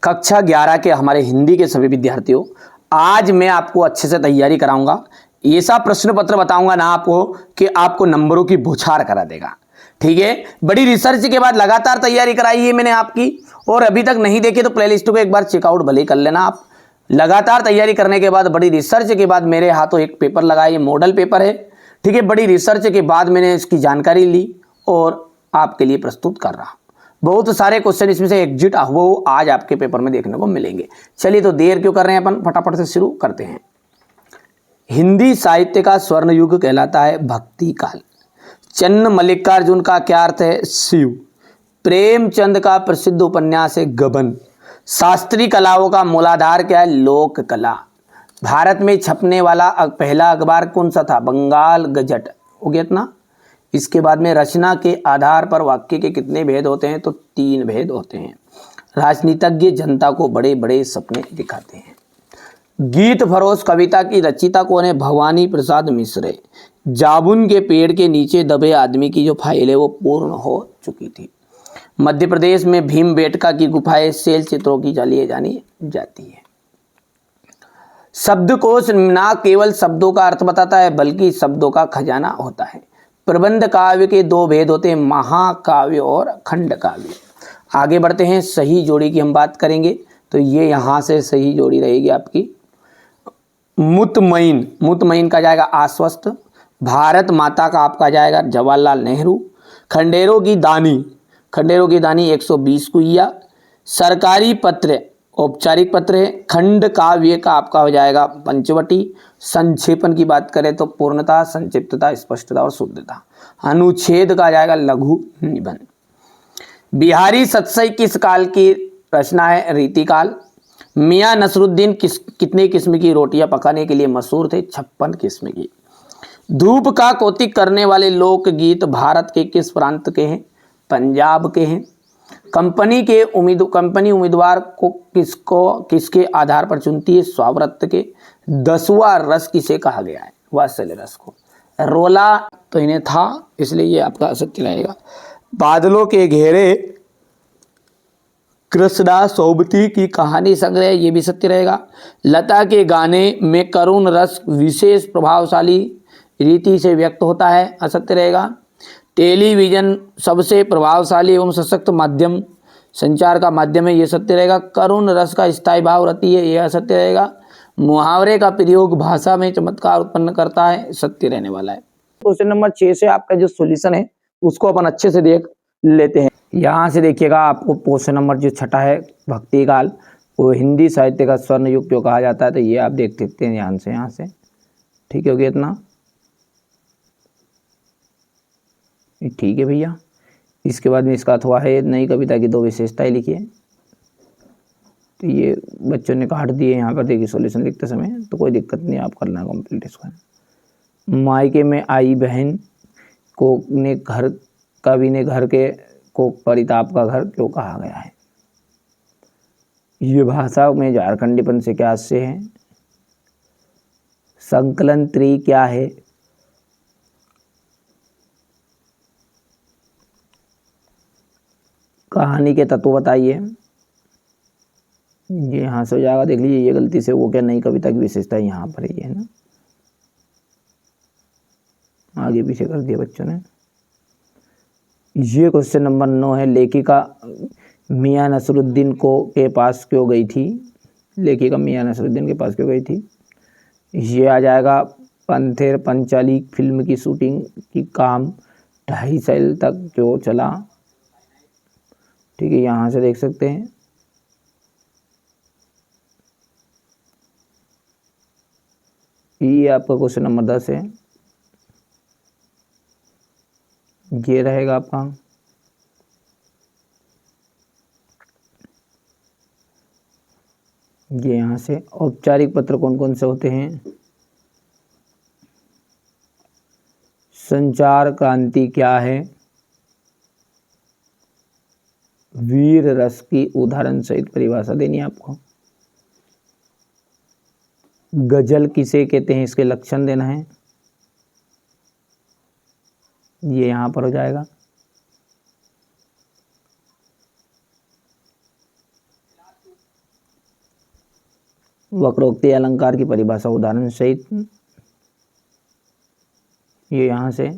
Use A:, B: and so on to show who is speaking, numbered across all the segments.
A: कक्षा 11 के हमारे हिंदी के सभी विद्यार्थियों, आज मैं आपको अच्छे से तैयारी कराऊंगा। ऐसा प्रश्न पत्र बताऊंगा ना आपको कि आपको नंबरों की बौछार करा देगा। ठीक है, बड़ी रिसर्च के बाद लगातार तैयारी कराई है मैंने आपकी, और अभी तक नहीं देखे तो प्लेलिस्ट को एक बार चेकआउट भले कर लेना आप। लगातार तैयारी करने के बाद, बड़ी रिसर्च के बाद मेरे हाथों एक पेपर लगा, ये मॉडल पेपर है। ठीक है, बड़ी रिसर्च के बाद मैंने इसकी जानकारी ली और आपके लिए प्रस्तुत कर रहा। बहुत सारे क्वेश्चन इसमें से एग्जिट वो आज आपके पेपर में देखने को मिलेंगे। चलिए, तो देर क्यों कर रहे हैं, अपन फटाफट से शुरू करते हैं। हिंदी साहित्य का स्वर्ण युग कहलाता है भक्ति काल। चन्न मल्लिकार्जुन का क्या अर्थ है? शिव। प्रेमचंद का प्रसिद्ध उपन्यास है गबन। शास्त्रीय कलाओं का मूलाधार क्या है? लोक कला। भारत में छपने वाला पहला अखबार कौन सा था? बंगाल गजट। हो गया इतना। इसके बाद में रचना के आधार पर वाक्य के कितने भेद होते हैं? तो 3 भेद होते हैं। राजनीतिज्ञ जनता को बड़े बड़े सपने दिखाते हैं। गीत फरोश कविता की रचिता कौन है? भवानी प्रसाद मिश्र। जामुन के पेड़ के नीचे दबे आदमी की जो फाइल है वो पूर्ण हो चुकी थी। मध्य प्रदेश में भीमबेटका की गुफाएं शैल चित्रों की जाली जानी जाती है। शब्दकोश ना केवल शब्दों का अर्थ बताता है बल्कि शब्दों का खजाना होता है। प्रबंध काव्य के 2 भेद होते हैं, महाकाव्य और खंड काव्य। आगे बढ़ते हैं, सही जोड़ी की हम बात करेंगे। तो ये यहाँ से सही जोड़ी रहेगी आपकी मुतमईन। मुतमईन का जाएगा आश्वस्त। भारत माता का आपका जाएगा जवाहरलाल नेहरू। खंडेरों की दानी, खंडेरों की दानी 120 कुइया। सरकारी पत्र औपचारिक पत्र है। खंड काव्य का आपका हो जाएगा पंचवटी। संक्षेपण की बात करें तो पूर्णता, संक्षिप्तता, स्पष्टता और शुद्धता। अनुच्छेद का जाएगा लघु निबंध। बिहारी सतसई किस काल की रचना है? रीतिकाल। मियां नसरुद्दीन कितने किस्म की रोटियां पकाने के लिए मशहूर थे? 56 किस्म की। धूप का कौतिक करने वाले लोकगीत भारत के किस प्रांत के हैं? पंजाब के हैं। कंपनी उम्मीदवार को किसके आधार पर चुनती है? स्वाव्रत के। 10वां रस किसे कहा गया है? वात्सल्य रस को। रोला तो इन्हें था, इसलिए ये आपका सत्य रहेगा। बादलों के घेरे कृष्णा सोबती की कहानी संग्रह, ये भी सत्य रहेगा। लता के गाने में करुण रस विशेष प्रभावशाली रीति से व्यक्त होता है, असत्य रहेगा। टेलीविजन सबसे प्रभावशाली एवं सशक्त माध्यम संचार का माध्यम है, ये सत्य रहेगा। करुण रस का स्थायी भाव रहती है, यह असत्य रहेगा। मुहावरे का प्रयोग भाषा में चमत्कार उत्पन्न करता है, सत्य रहने वाला है। क्वेश्चन नंबर 6 से आपका जो सॉल्यूशन है उसको अपन अच्छे से देख लेते हैं। यहाँ से देखिएगा, आपको क्वेश्चन नंबर जो 6 है भक्ति काल, वो हिंदी साहित्य का स्वर्ण युग क्यों कहा जाता है? तो ये आप देख सकते हैं ध्यान से, यहाँ से। ठीक है, हो गया इतना। ठीक है भैया। इसके बाद में इसका अथवा है नई कविता की 2 विशेषताएं लिखिए। तो ये बच्चों ने काट दिए यहाँ पर, देखिए सॉल्यूशन लिखते समय, तो कोई दिक्कत नहीं, आप करना कंप्लीट इसको। मायके में आई बहन को ने घर कवि ने घर के को परिताप का घर क्यों कहा गया है? ये भाषा में झारखंडीपन से क्या आशय है? संकलन त्रि क्या है? कहानी के तत्व बताइए। ये यहाँ से हो जाएगा, देख लीजिए, ये गलती से वो क्या नई कविता की विशेषता यहाँ पर ही है ना, आगे पीछे कर दिया बच्चों ने। ये क्वेश्चन नंबर 9 है, लेखिका मियां नसरुद्दीन के पास क्यों गई थी? लेखिका मियां नसरुद्दीन के पास क्यों गई थी? ये आ जाएगा पंथेर पंचाली फिल्म की शूटिंग की काम 2.5 साल तक जो चला। ठीक है, यहाँ से देख सकते हैं। ये आपका क्वेश्चन नंबर 10 है, ये रहेगा आपका। ये यहाँ से औपचारिक पत्र कौन कौन से होते हैं? संचार क्रांति क्या है? वीर रस की उदाहरण सहित परिभाषा देनी है आपको। गजल किसे कहते हैं, इसके लक्षण देना है, ये यहाँ पर हो जाएगा। वक्रोक्ति अलंकार की परिभाषा उदाहरण सहित, ये यहाँ से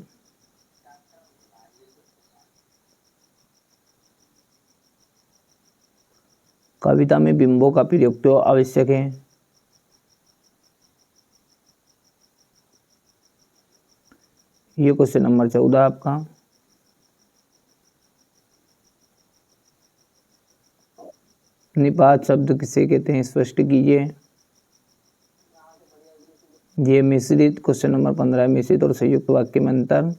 A: कविता में बिंबों का प्रयोग तो आवश्यक है। ये क्वेश्चन नंबर 14 आपका। निपात शब्द किसे कहते हैं, स्पष्ट कीजिए। ये मिश्रित, क्वेश्चन नंबर 15 मिश्रित और संयुक्त वाक्य में अंतर।